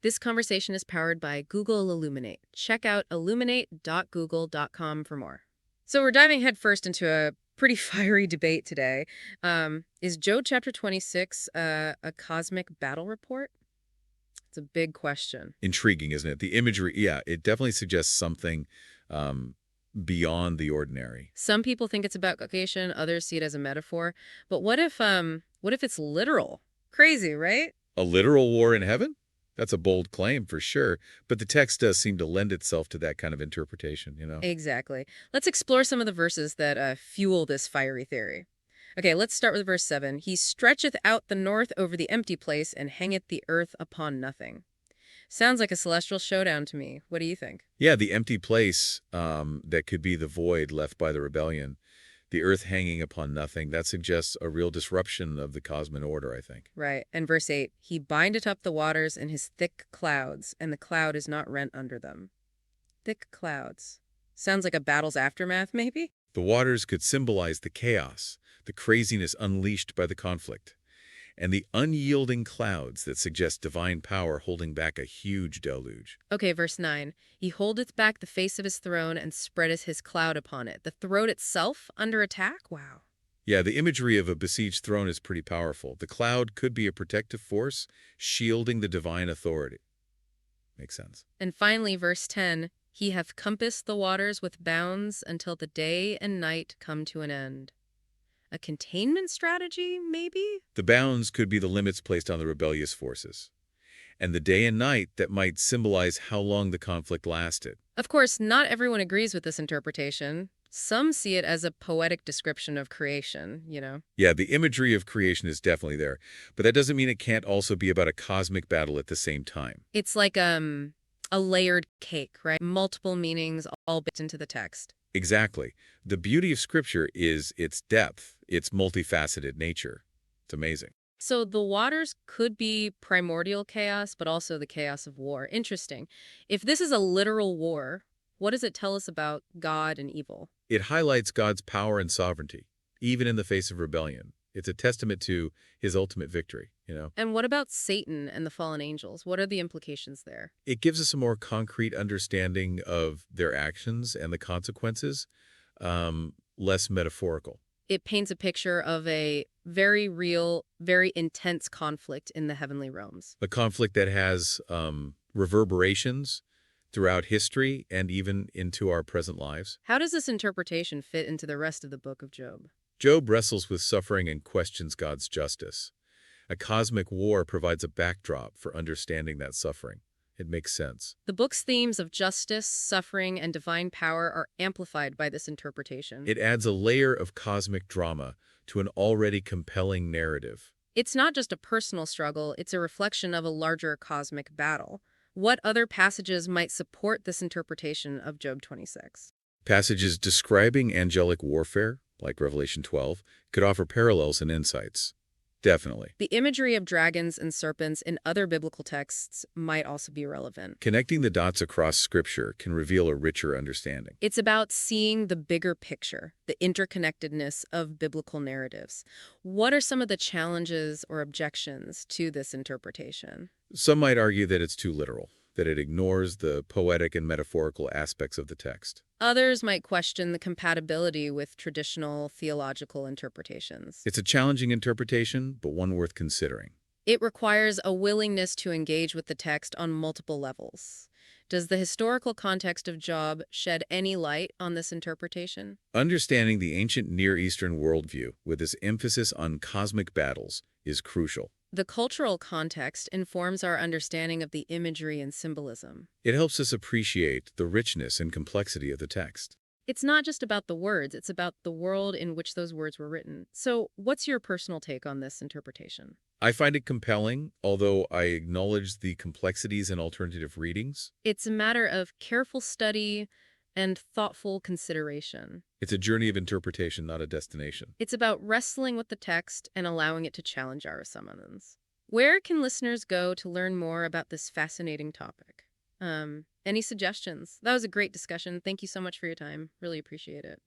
This conversation is powered by Google Illuminate. Check out illuminate.google.com for more. So we're diving headfirst into a pretty fiery debate today. Is Job chapter 26 a cosmic battle report? It's a big question. Intriguing, isn't it? The imagery, yeah, it definitely suggests something beyond the ordinary. Some people think it's about creation, others see it as a metaphor. But what if it's literal? Crazy, right? A literal war in heaven? That's a bold claim for sure, but the text does seem to lend itself to that kind of interpretation. Exactly. Let's explore some of the verses that fuel this fiery theory. Okay, let's start with verse 7. He stretcheth out the north over the empty place and hangeth the earth upon nothing. Sounds like a celestial showdown to me. What do you think? Yeah, the empty place that could be the void left by the rebellion, the earth hanging upon nothing, that suggests a real disruption of the cosmic order, I think. Right. And verse 8, he bindeth up the waters in his thick clouds, and the cloud is not rent under them. Thick clouds. Sounds like a battle's aftermath, maybe? The waters could symbolize the chaos, the craziness unleashed by the conflict, and the unyielding clouds that suggest divine power holding back a huge deluge. Okay, verse 9. He holdeth back the face of his throne and spreadeth his cloud upon it. The throne itself under attack? Wow. Yeah, the imagery of a besieged throne is pretty powerful. The cloud could be a protective force, shielding the divine authority. Makes sense. And finally, verse 10. He hath compassed the waters with bounds until the day and night come to an end. A containment strategy, maybe? The bounds could be the limits placed on the rebellious forces, and the day and night that might symbolize how long the conflict lasted. Of course, not everyone agrees with this interpretation. Some see it as a poetic description of creation. Yeah, the imagery of creation is definitely there, but that doesn't mean it can't also be about a cosmic battle at the same time. It's like a layered cake, right? Multiple meanings all baked into the text. Exactly. The beauty of Scripture is its depth, its multifaceted nature. It's amazing. So the waters could be primordial chaos, but also the chaos of war. Interesting. If this is a literal war, what does it tell us about God and evil? It highlights God's power and sovereignty, even in the face of rebellion. It's a testament to his ultimate victory. And what about Satan and the fallen angels? What are the implications there? It gives us a more concrete understanding of their actions and the consequences, less metaphorical. It paints a picture of a very real, very intense conflict in the heavenly realms. A conflict that has reverberations throughout history and even into our present lives. How does this interpretation fit into the rest of the book of Job? Job wrestles with suffering and questions God's justice. A cosmic war provides a backdrop for understanding that suffering. It makes sense. The book's themes of justice, suffering, and divine power are amplified by this interpretation. It adds a layer of cosmic drama to an already compelling narrative. It's not just a personal struggle, it's a reflection of a larger cosmic battle. What other passages might support this interpretation of Job 26? Passages describing angelic warfare, like Revelation 12, could offer parallels and insights. Definitely. The imagery of dragons and serpents in other biblical texts might also be relevant. Connecting the dots across Scripture can reveal a richer understanding. It's about seeing the bigger picture, the interconnectedness of biblical narratives. What are some of the challenges or objections to this interpretation? Some might argue that it's too literal, that it ignores the poetic and metaphorical aspects of the text. Others might question the compatibility with traditional theological interpretations. It's a challenging interpretation, but one worth considering. It requires a willingness to engage with the text on multiple levels. Does the historical context of Job shed any light on this interpretation? Understanding the ancient Near Eastern worldview with its emphasis on cosmic battles is crucial. The cultural context informs our understanding of the imagery and symbolism. It helps us appreciate the richness and complexity of the text. It's not just about the words, it's about the world in which those words were written. So, what's your personal take on this interpretation? I find it compelling, although I acknowledge the complexities and alternative readings. It's a matter of careful study and thoughtful consideration. It's a journey of interpretation, not a destination. It's about wrestling with the text and allowing it to challenge our assumptions. Where can listeners go to learn more about this fascinating topic? Any suggestions? That was a great discussion. Thank you so much for your time. Really appreciate it.